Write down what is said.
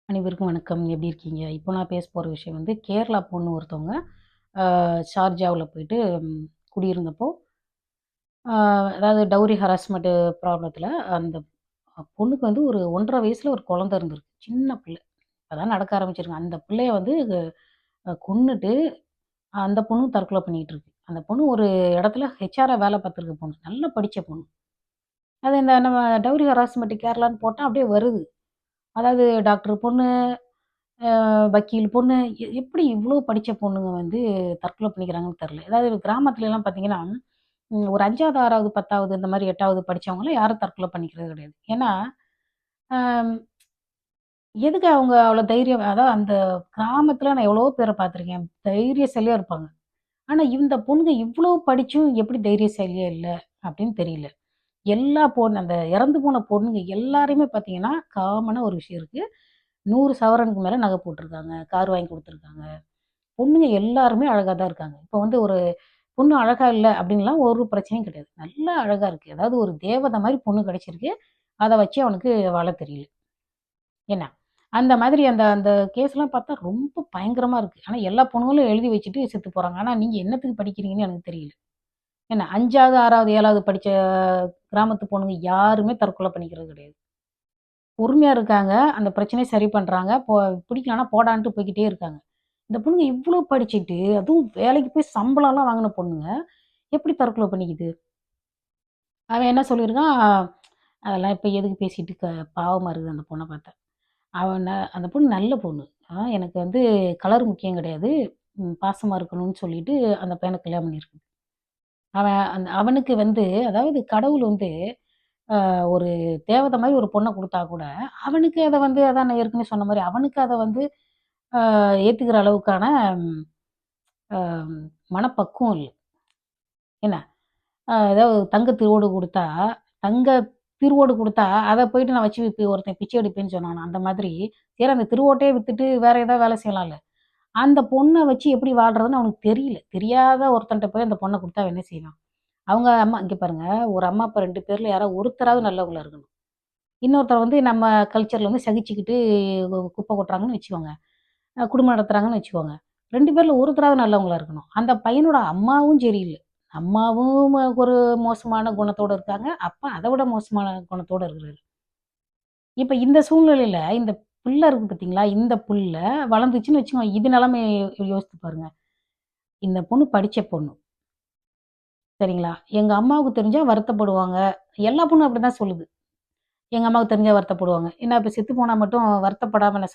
அனைவருக்கும் வணக்கம். எப்படி இருக்கீங்க? இப்போ நான் பேச போற விஷயம் வந்து கேரளா பொண்ணு ஒருத்தவங்க ஷார்ஜாவுல போயிட்டு குடியிருந்தப்போ, அ அதாவது டவுரி ஹராஸ்மென்ட் ப்ராப்ளத்தில அந்த பொண்ணுக்கு வந்து ஒரு 1 1/2 வயசுல ஒரு குழந்தை இருந்திருக்கு. சின்ன பிள்ளை. இப்பதான் நடக்க ஆரம்பிச்சிருக்கு. அந்த பிள்ளைய வந்து கொன்னுட்டு அந்த பொண்ணும் தற்கொலை பண்ணிட்டு இருக்கு. அந்த பொண்ணு ஒரு இடத்துல ஹெச்ஆரா வேலை பார்த்துருக்க பொண்ணு. நல்லா படிச்ச பொண்ணு. அது இந்த நம்ம டவுரி ஹராஸ்மென்ட் கேரளான்னு போட்டா அப்படியே வருது. அதாவது டாக்டர் பொண்ணு, வக்கீல் பொண்ணு எப்படி இவ்ளோ படிச்ச பொண்ணுங்க வந்து தற்கொலை பண்ணிக்கிறாங்கன்னு தெரியல. அதாவது கிராமத்துலலாம் பார்த்தீங்கன்னா, ஒரு 5வது, 6வது, 10வது இந்த மாரி 8வது படிச்சவங்கலாம் யாரும் தற்கொலை பண்ணிக்கிறது கிடையாது. ஏன்னா, அம் எதுக்கு அவங்க அவ்வளோ தைரியம் அதாவது அந்த கிராமத்துல நான் எவ்வளவோ பேர பார்த்துருக்கேன். தைரியசாலியா இருப்பாங்க. ஆனா இந்த பொண்ணுங்க இவ்ளோ படிச்சும் எப்படி தைரியசாலியா இல்ல அப்படின்னு தெரியல. எல்லா பொண்ணு அந்த இறந்து போன பொண்ணுங்க எல்லாரையுமே பார்த்தீங்கன்னா, காமனா ஒரு விஷயம் இருக்கு. 100 சவரனுக்கு மேல நகை போட்டுருக்காங்க. கார் வாங்கி குடுத்துருக்காங்க. பொண்ணுங்க எல்லாருமே அழகா தான் இருக்காங்க. இப்போ வந்து ஒரு பொண்ணு அழகா இல்ல அப்டின்லாம் ஒரு பிரச்சனையும் கிடையாது. நல்லா அழகா இருக்கு. அதாவது ஒரு தேவதை மாரி பொண்ணு கிடைச்சிருக்கு. அத வச்சு அவனுக்கு வாழ தெரியல. என்ன? அந்த மாதிரி அந்த அந்த கேஸ்லாம் பார்த்தா ரொம்ப பயங்கரமா இருக்கு. ஆனா எல்லா பொண்ணுங்களும் எழுதி வச்சுட்டு செத்து போறாங்க. ஆனா நீங்க என்னத்துக்கு படிக்கிறீங்கன்னு எனக்கு தெரியல. என்ன 5வது, 6வது, 7வது படிச்ச கிராமத்து பொண்ணுங்க யாருமே தற்கொலை பண்ணிக்கிறது கிடையாது. பொறுமையா இருக்காங்க. அந்த பிரச்சனைய சரி பண்றாங்க. பிடிக்கலனா போடான்ட்டு போய்க்கிட்டே இருக்காங்க. இந்த பொண்ணுங்க இவ்ளோ படிச்சுட்டு, அதுவும் வேலைக்கு போய் சம்பளம்லாம் வாங்குன பொண்ணுங்க, எப்படி தற்கொலை பண்ணிக்குது? அவன் என்ன சொல்லியிருக்கான், அதெல்லாம் இப்ப எதுக்கு பேசிட்டு பாவமா இருக்குது அந்த பொண்ண பார்த்தா. அந்த பொண்ணு நல்ல பொண்ணு. எனக்கு வந்து கலர் முக்கியம் கிடையாது. பாசமா இருக்கணும்னு சொல்லிட்டு அந்த பையன கல்யாணம் பண்ணியிருக்கு. அவனுக்கு வந்து அதாவது கடவுள் வந்து ஒரு தேவதை மாரி ஒரு பொண்ண குடுத்தா கூட, அவனுக்கு அத வந்து அதான் நான் ஏற்கனவே சொன்ன மாரி, அவனுக்கு அத வந்து ஏத்துக்கிற அளவுக்கான அ மனப்பக்குவம் இல்ல. என்ன? ஏதாவது தங்க திருவோடு குடுத்தா, தங்க திருவோடு குடுத்தா, அத போயிட்டு நான் வச்சு இப்ப ஒருத்தன் பிச்சை எடுப்பேன்னு சொன்னானா, அந்த மாதிரி, சரி அந்த திருவோட்டையே வித்துட்டு வேற ஏதாவது வேலை செய்யலாம்ல. அந்த பொண்ண வச்சு எப்படி வாழ்றதுன்னு அவனுக்கு தெரியல. தெரியாத ஒருத்தன்ட்ட போய் அந்த பொண்ண குடுத்தா அவன் என்ன செய்வான்? அவங்க அம்மா இங்க பாருங்க, ஒரு அம்மா, அப்பா 2 பேர்ல யாராவது ஒருத்தராவது நல்லவங்களா இருக்கணும். இன்னொருத்தர் வந்து நம்ம கல்ச்சர்ல வந்து சகிச்சுக்கிட்டு குப்பை கொட்டுறாங்கன்னு வச்சுக்கோங்க. குடும்பம் நடத்துறாங்கன்னு வச்சுக்கோங்க. 2 பேர்ல ஒருத்தராவது நல்லவங்களா இருக்கணும். அந்த பையனோட அம்மாவும் சரியில்ல. அம்மாவும் ஒரு மோசமான குணத்தோட இருக்காங்க. அப்பா அத விட மோசமான குணத்தோட இருக்கிறாரு. இப்ப இந்த சூழ்நிலையில இந்த புள்ள இருக்கு பார்த்தீங்களா? இந்த புள்ள வளர்ந்துச்சுன்னு வச்சுக்கோங்க. இது நிலைமைய யோசித்து பாருங்க. இந்த பொண்ணு படிச்ச பொண்ணு. சரிங்களா? எங்க அம்மாவுக்கு தெரிஞ்சா வருத்தப்படுவாங்க. எல்லா பொண்ணும் அப்படிதான் சொல்லுது. எங்க அம்மாவுக்கு தெரிஞ்சா வருத்தப்படுவாங்க. என்ன இப்ப செத்து போனா மட்டும் வருத்தப்படாம என்ன